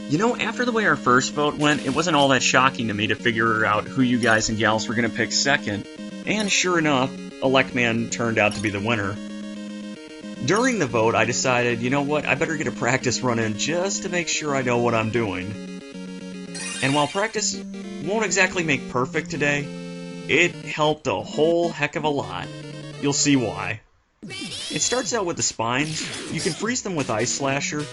You know, after the way our first vote went, it wasn't all that shocking to me to figure out who you guys and gals were going to pick second. And sure enough, Elec Man turned out to be the winner. During the vote, I decided, you know what, I better get a practice run in just to make sure I know what I'm doing. And while practice won't exactly make perfect today, it helped a whole heck of a lot. You'll see why. It starts out with the spines. You can freeze them with Ice Slasher,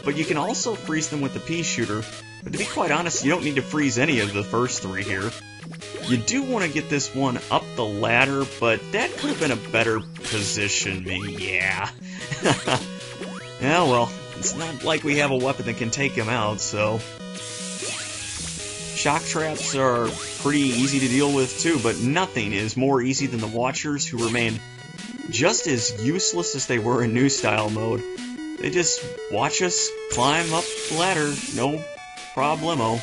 but you can also freeze them with the Pea Shooter. But to be quite honest, you don't need to freeze any of the first three here. You do want to get this one up the ladder, but that could have been a better position, yeah. Yeah, well, it's not like we have a weapon that can take him out, so... Shock traps are pretty easy to deal with too, but nothing is more easy than the Watchers, who remain just as useless as they were in New Style mode. They just watch us climb up the ladder, no problemo.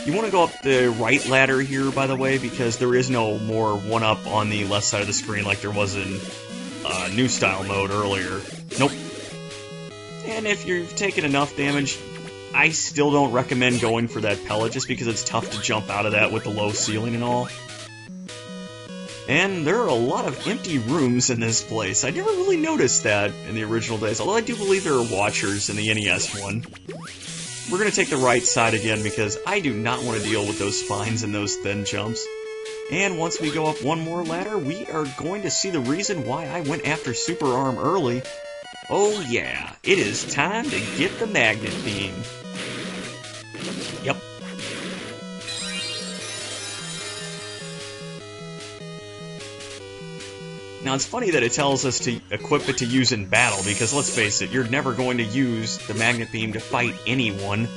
You want to go up the right ladder here, by the way, because there is no more 1-up on the left side of the screen like there was in New Style mode earlier. Nope. And if you've taken enough damage, I still don't recommend going for that pellet, just because it's tough to jump out of that with the low ceiling and all. And there are a lot of empty rooms in this place. I never really noticed that in the original days, although I do believe there are Watchers in the NES one. We're going to take the right side again because I do not want to deal with those spines and those thin jumps. And once we go up one more ladder, we are going to see the reason why I went after Super Arm early. Oh yeah, it is time to get the magnet beam. Yep. Now it's funny that it tells us to equip it to use in battle, because let's face it, you're never going to use the magnet beam to fight anyone.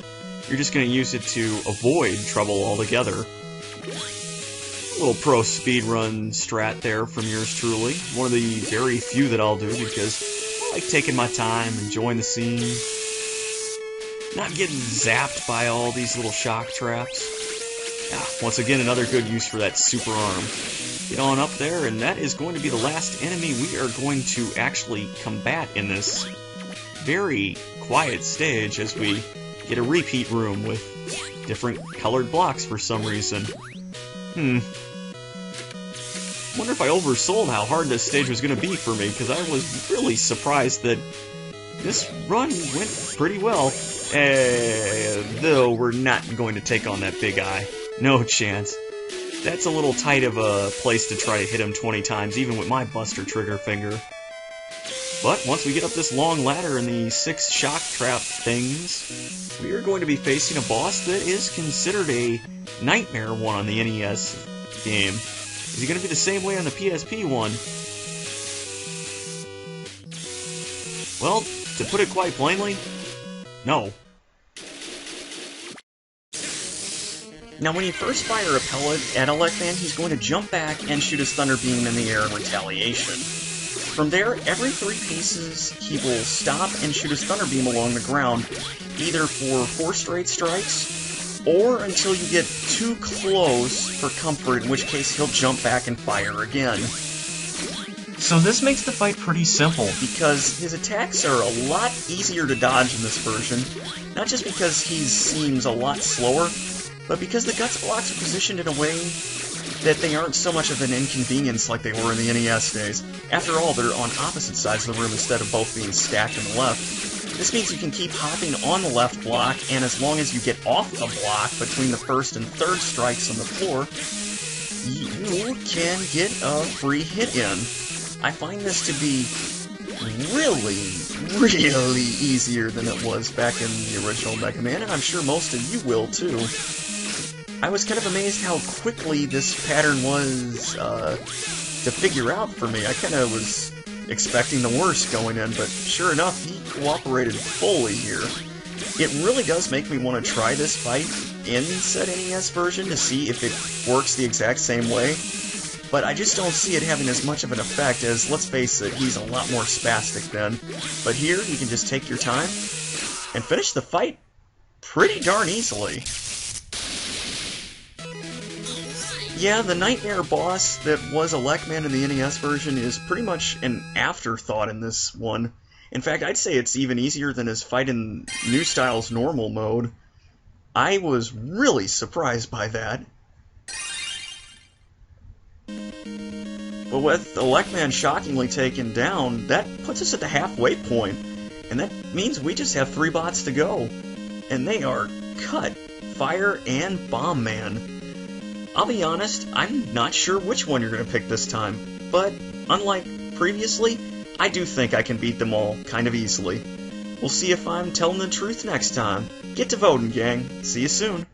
You're just going to use it to avoid trouble altogether. A little pro speedrun strat there from yours truly. One of the very few that I'll do, because I like taking my time, enjoying the scene. Not getting zapped by all these little shock traps. Once again, another good use for that super arm. Get on up there, and that is going to be the last enemy we are going to actually combat in this very quiet stage, as we get a repeat room with different colored blocks for some reason. Wonder if I oversold how hard this stage was going to be for me, because I was really surprised that this run went pretty well. Though we're not going to take on that big eye. No chance. That's a little tight of a place to try to hit him 20 times, even with my Buster Trigger finger. But once we get up this long ladder and the 6 shock trap things, we are going to be facing a boss that is considered a nightmare one on the NES game. Is he going to be the same way on the PSP one? Well, to put it quite plainly, no. Now, when you first fire a pellet at Elec Man, he's going to jump back and shoot his Thunder Beam in the air in retaliation. From there, every 3 pieces, he will stop and shoot his Thunder Beam along the ground, either for 4 straight strikes, or until you get too close for comfort, in which case he'll jump back and fire again. So this makes the fight pretty simple, because his attacks are a lot easier to dodge in this version, not just because he seems a lot slower, but because the Guts blocks are positioned in a way that they aren't so much of an inconvenience like they were in the NES days. After all, they're on opposite sides of the room instead of both being stacked on the left. This means you can keep hopping on the left block, and as long as you get off the block between the first and third strikes on the floor, you can get a free hit in. I find this to be really easier than it was back in the original Mega Man, and I'm sure most of you will too. I was kind of amazed how quickly this pattern was to figure out for me. I kind of was expecting the worst going in, but sure enough, he cooperated fully here. It really does make me want to try this fight in said NES version to see if it works the exact same way, but I just don't see it having as much of an effect as, let's face it, he's a lot more spastic then. But here, you can just take your time and finish the fight pretty darn easily. Yeah, the Nightmare boss that was Elec Man in the NES version is pretty much an afterthought in this one. In fact, I'd say it's even easier than his fight in New Style's normal mode. I was really surprised by that. But with Elec Man shockingly taken down, that puts us at the halfway point, and that means we just have 3 bots to go. And they are Cut, Fire, and Bomb Man. I'll be honest, I'm not sure which one you're going to pick this time, but unlike previously, I do think I can beat them all kind of easily. We'll see if I'm telling the truth next time. Get to voting, gang. See you soon.